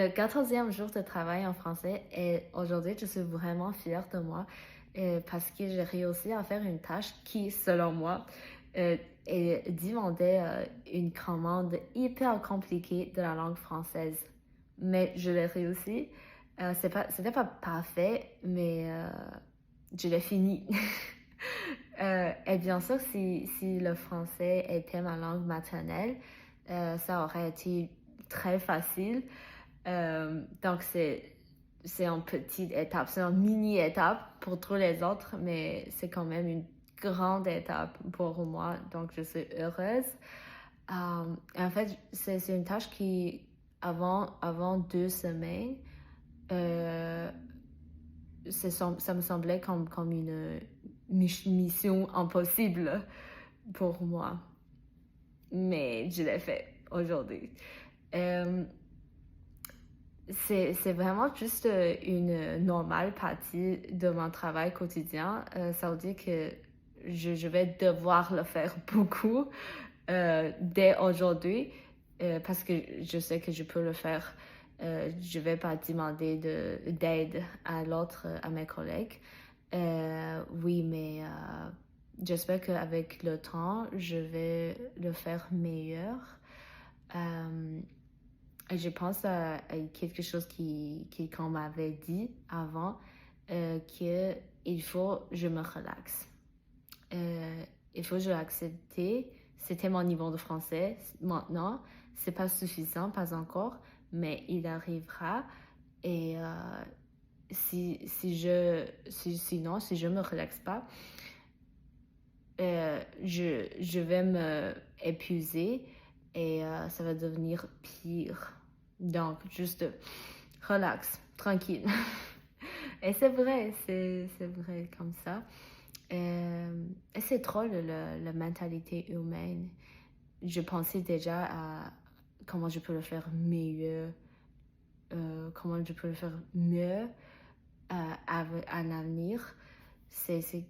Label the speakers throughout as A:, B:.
A: Le 14e jour de travail en français et aujourd'hui, je suis vraiment fière de moi parce que j'ai réussi à faire une tâche qui, selon moi, euh, demandait une commande hyper compliquée de la langue française. Mais je l'ai réussi. C'était pas parfait, mais je l'ai fini. Et bien sûr, si le français était ma langue maternelle, ça aurait été très facile. Donc, c'est une petite étape, c'est une mini-étape pour tous les autres, mais c'est quand même une grande étape pour moi. Donc, je suis heureuse. En fait, c'est une tâche qui, avant 2 semaines, euh, ça me semblait comme une mission impossible pour moi. Mais je l'ai fait aujourd'hui. Euh, c'est vraiment juste une normale partie de mon travail quotidien. Ça veut dire que je vais devoir le faire beaucoup dès aujourd'hui parce que je sais que je peux le faire. Je vais pas demander d'aide à l'autre, à mes collègues. Oui, mais j'espère qu'avec le temps, je vais le faire meilleur. Euh, je pense à quelque chose qu'on m'avait dit avant, que il faut que je me relaxe. Il faut que je l'accepte. C'était mon niveau de français. Maintenant, c'est pas suffisant, pas encore, mais il arrivera. Et sinon, si je me relaxe pas, je vais me épuiser et ça va devenir pire. Donc, juste relax, tranquille. Et c'est vrai, c'est vrai comme ça. Et c'est drôle, la mentalité humaine. Je pensais déjà à comment je peux le faire mieux, comment je peux le faire mieux à l'avenir.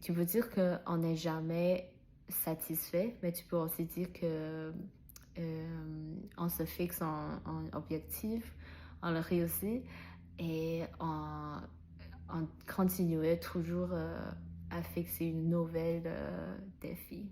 A: Tu peux dire qu'on n'est jamais satisfait, mais tu peux aussi dire que on se fixe un objectif, on le réussit et on continue toujours à fixer une nouvelle défi.